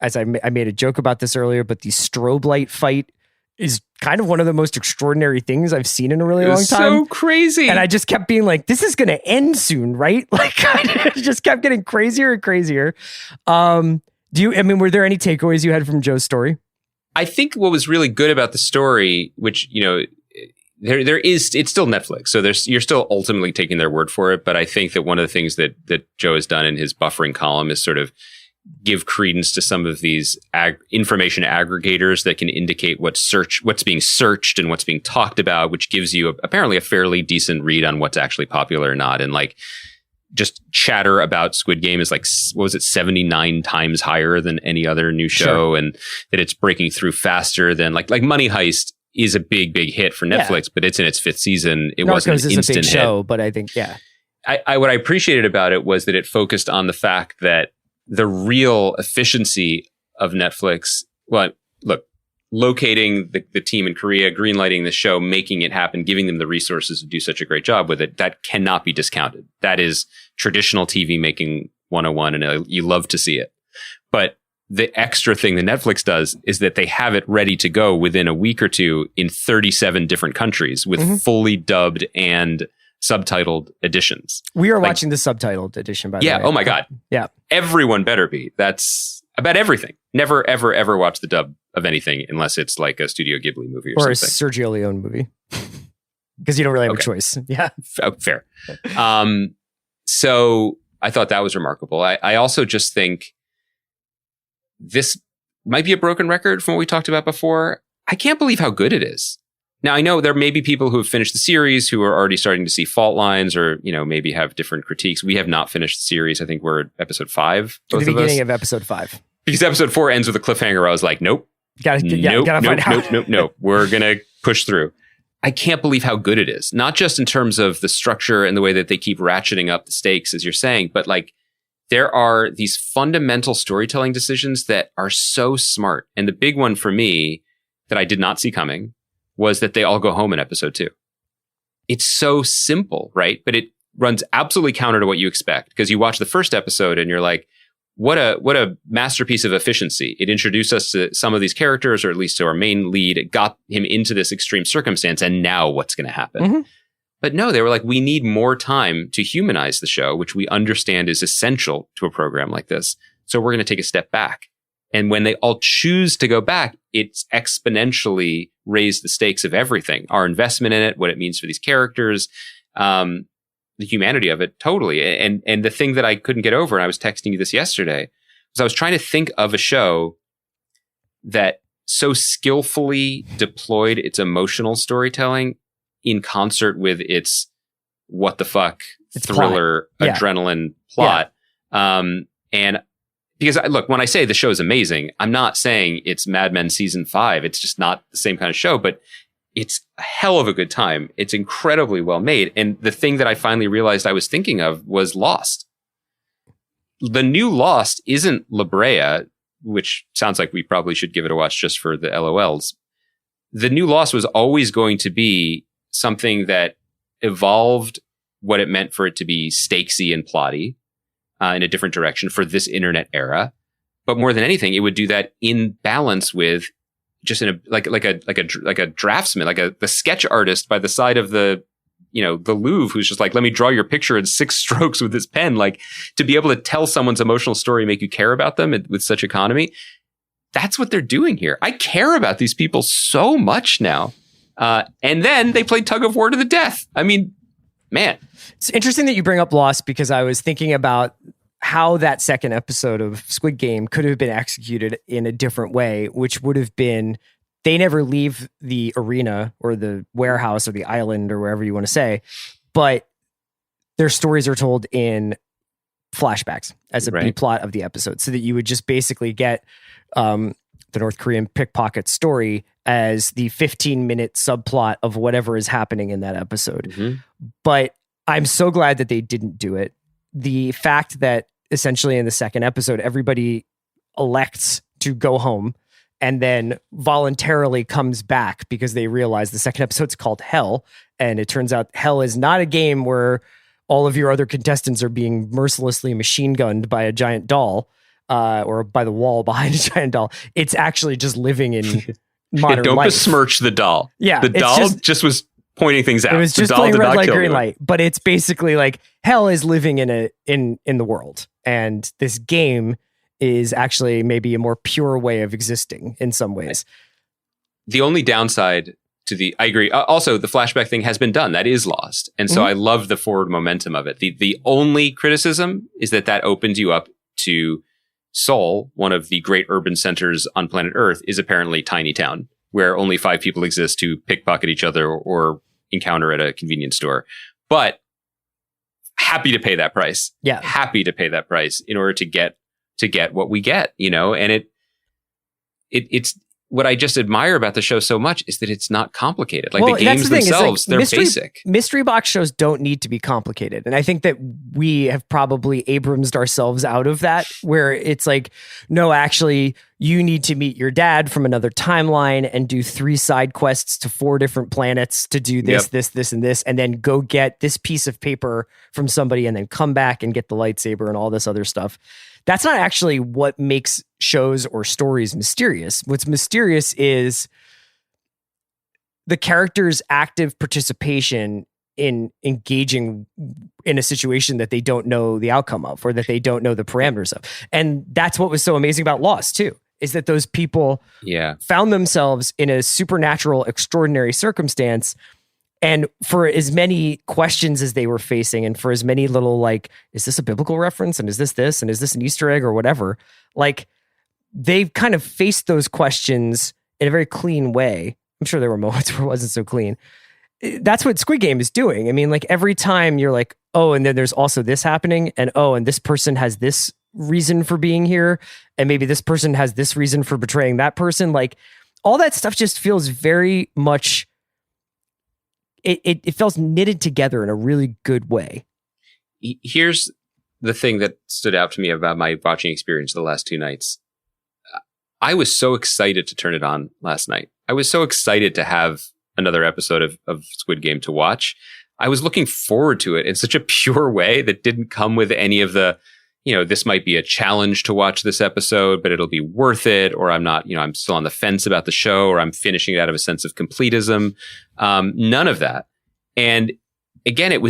as I made a joke about this earlier, but the strobe light fight is kind of one of the most extraordinary things I've seen in a really long time. So crazy. And I just kept being like, this is going to end soon, right? Like it just kept getting crazier and crazier. Were there any takeaways you had from Joe's story? I think what was really good about the story, which, it's still Netflix. So you're still ultimately taking their word for it. But I think that one of the things that Joe has done in his buffering column is sort of give credence to some of these information aggregators that can indicate what's being searched and what's being talked about, which gives you apparently a fairly decent read on what's actually popular or not. And like just chatter about Squid Game is like, what was it, 79 times higher than any other new show. Sure. And that it's breaking through faster than like Money Heist is a big hit for Netflix, but it's in its 5th season. It wasn't an instant hit. Show, but I think, what I appreciated about it was that it focused on the fact that the real efficiency of Netflix, locating the team in Korea, greenlighting the show, making it happen, giving them the resources to do such a great job with it, that cannot be discounted. That is traditional TV making 101, and you love to see it. But the extra thing that Netflix does is that they have it ready to go within a week or two in 37 different countries with fully dubbed and subtitled editions. We are watching the subtitled edition, by the way. Yeah. Oh my God. Yeah. Everyone better be. That's about everything. Never, ever, ever watch the dub of anything unless it's like a Studio Ghibli movie or something. A Sergio Leone movie. Because you don't really have a choice. Yeah. Fair. So I thought that was remarkable. I also just think this might be a broken record from what we talked about before. I can't believe how good it is. Now, I know there may be people who have finished the series who are already starting to see fault lines or, maybe have different critiques. We have not finished the series. I think we're at episode 5. At the beginning of episode 5. Because episode 4 ends with a cliffhanger. I was like, nope. Gotta find out. Nope. We're going to push through. I can't believe how good it is. Not just in terms of the structure and the way that they keep ratcheting up the stakes, as you're saying, but like there are these fundamental storytelling decisions that are so smart. And the big one for me that I did not see coming was that they all go home in episode 2. It's so simple, right? But it runs absolutely counter to what you expect, because you watch the first episode and you're like, what a masterpiece of efficiency. It introduced us to some of these characters, or at least to our main lead. It got him into this extreme circumstance. And now what's going to happen? Mm-hmm. But no, they were like, we need more time to humanize the show, which we understand is essential to a program like this. So we're going to take a step back. And when they all choose to go back, it's exponentially raised the stakes of everything. Our investment in it, what it means for these characters, the humanity of it, totally. And the thing that I couldn't get over, and I was texting you this yesterday, was I was trying to think of a show that so skillfully deployed its emotional storytelling in concert with its what the fuck thriller adrenaline plot. And because look, when I say the show is amazing, I'm not saying it's Mad Men season 5. It's just not the same kind of show, but it's a hell of a good time. It's incredibly well made. And the thing that I finally realized I was thinking of was Lost. The new Lost isn't La Brea, which sounds like we probably should give it a watch just for the LOLs. The new Lost was always going to be something that evolved what it meant for it to be stakesy and plotty in a different direction for this internet era. But more than anything, it would do that in balance with just in a like a draftsman, the sketch artist by the side of the Louvre, who's just like, let me draw your picture in 6 strokes with this pen. Like, to be able to tell someone's emotional story, make you care about them with such economy. That's what they're doing here. I care about these people so much now. And then they played tug of war to the death. I mean, man. It's interesting that you bring up Lost, because I was thinking about how that second episode of Squid Game could have been executed in a different way, which would have been, they never leave the arena or the warehouse or the island or wherever you want to say, but their stories are told in flashbacks as a B plot of the episode, so that you would just basically get the North Korean pickpocket story as the 15-minute subplot of whatever is happening in that episode. Mm-hmm. But I'm so glad that they didn't do it. The fact that essentially in the second episode, everybody elects to go home and then voluntarily comes back because they realize the second episode's called Hell. And it turns out Hell is not a game where all of your other contestants are being mercilessly machine gunned by a giant doll or by the wall behind a giant doll. It's actually just living in modern don't life. Besmirch the doll. Yeah. The doll just was pointing things out. It was just playing red light, green light. But it's basically like Hell is living in the world. And this game is actually maybe a more pure way of existing in some ways. The only downside to I agree. Also, the flashback thing has been done. That is Lost. And so I love the forward momentum of it. The only criticism is that opens you up to Seoul, one of the great urban centers on planet Earth, is apparently tiny town where only 5 people exist who pickpocket each other or encounter at a convenience store. But happy to pay that price. Yeah. Happy to pay that price in order to get what we get, and it's what I just admire about the show so much is that it's not complicated. Like, the games themselves, they're basic. Mystery box shows don't need to be complicated. And I think that we have probably Abramsed ourselves out of that, where it's like, no, actually, you need to meet your dad from another timeline and do 3 side quests to 4 different planets to do this, this, and this, and then go get this piece of paper from somebody and then come back and get the lightsaber and all this other stuff. That's not actually what makes shows or stories mysterious. What's mysterious is the character's active participation in engaging in a situation that they don't know the outcome of, or that they don't know the parameters of. And that's what was so amazing about Lost too, is that those people found themselves in a supernatural, extraordinary circumstance. And for as many questions as they were facing, and for as many little, like, is this a biblical reference? And is this? And is this an Easter egg or whatever? Like, they've kind of faced those questions in a very clean way. I'm sure there were moments where it wasn't so clean. That's what Squid Game is doing. I mean, like every time you're like, oh, and then there's also this happening, and oh, and this person has this reason for being here, and maybe this person has this reason for betraying that person. Like all that stuff just feels very much, it feels knitted together in a really good way. Here's the thing that stood out to me about my watching experience the last 2 nights. I was so excited to turn it on last night. I was so excited to have another episode of Squid Game to watch. I was looking forward to it in such a pure way that didn't come with any of the, this might be a challenge to watch this episode, but it'll be worth it. Or I'm not, I'm still on the fence about the show, or I'm finishing it out of a sense of completism. None of that. And again, it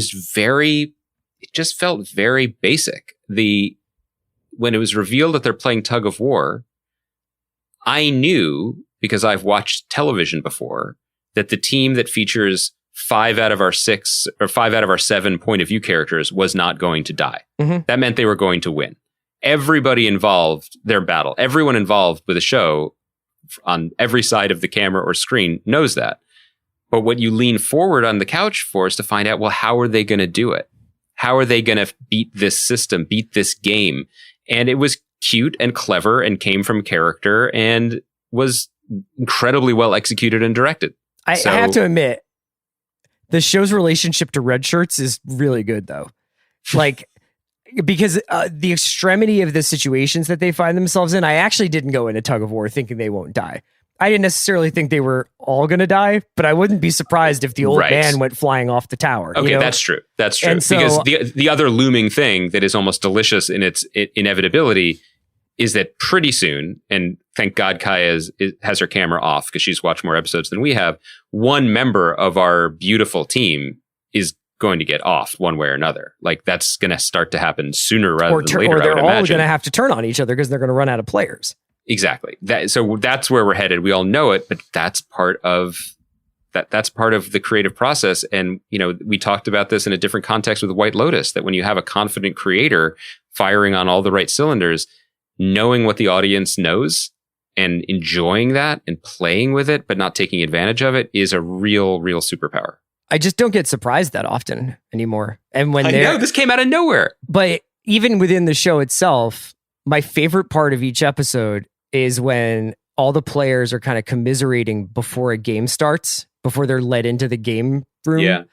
just felt very basic. When it was revealed that they're playing tug of war, I knew, because I've watched television before, that the team that features 5 out of our 6 or 5 out of our 7 point of view characters was not going to die. Mm-hmm. That meant they were going to win. Everybody involved, everyone involved with a show on every side of the camera or screen knows that. But what you lean forward on the couch for is to find out, well, how are they going to do it? How are they going to beat this system, beat this game? And it was cute and clever and came from character and was incredibly well executed and directed. I have to admit, the show's relationship to red shirts is really good, though. Like, because the extremity of the situations that they find themselves in, I actually didn't go into tug of war thinking they won't die. I didn't necessarily think they were all going to die, but I wouldn't be surprised if the old man went flying off the tower. Okay, that's true. That's true. And because the other looming thing that is almost delicious in its inevitability is that pretty soon, and thank God Kaya has her camera off because she's watched more episodes than we have, one member of our beautiful team is going to get off one way or another. Like that's going to start to happen sooner rather than later. Or they're all going to have to turn on each other because they're going to run out of players. Exactly. So that's where we're headed. We all know it, but that's part of that's part of the creative process. And, we talked about this in a different context with White Lotus, that when you have a confident creator firing on all the right cylinders, knowing what the audience knows and enjoying that and playing with it, but not taking advantage of it is a real, real superpower. I just don't get surprised that often anymore. And when this came out of nowhere. But even within the show itself, my favorite part of each episode is when all the players are kind of commiserating before a game starts, before they're led into the game room. Yeah.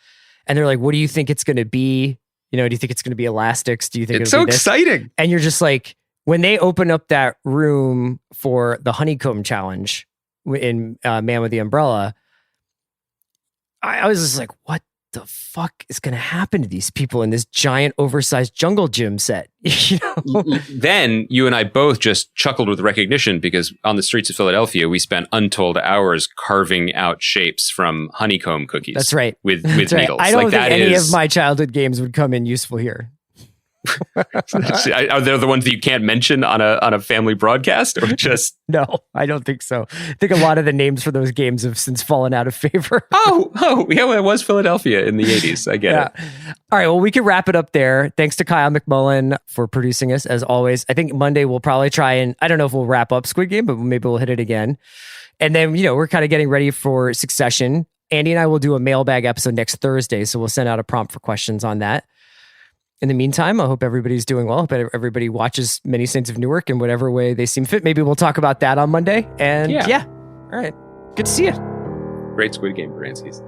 And they're like, what do you think it's going to be? Do you think it's going to be elastics? Do you think it's so exciting? And you're just like, when they open up that room for the honeycomb challenge in Man with the Umbrella, I was just like, what the fuck is going to happen to these people in this giant oversized jungle gym set? Then you and I both just chuckled with recognition because on the streets of Philadelphia, we spent untold hours carving out shapes from honeycomb cookies. That's right. With needles. Right. I don't think any of my childhood games would come in useful here. Are they the ones that you can't mention on a family broadcast, or just? No, I don't think so. I think a lot of the names for those games have since fallen out of favor. Oh, yeah, well, it was Philadelphia in the 80s. I get it. All right, well, we can wrap it up there. Thanks to Kyle McMullen for producing us, as always. I think Monday we'll probably try and, I don't know if we'll wrap up Squid Game, but maybe we'll hit it again. And then, we're kind of getting ready for Succession. Andy and I will do a mailbag episode next Thursday, so we'll send out a prompt for questions on that. In the meantime, I hope everybody's doing well. I hope everybody watches Many Saints of Newark in whatever way they seem fit. Maybe we'll talk about that on Monday. And yeah. All right. Good to see you. Great Squid Game, Francis.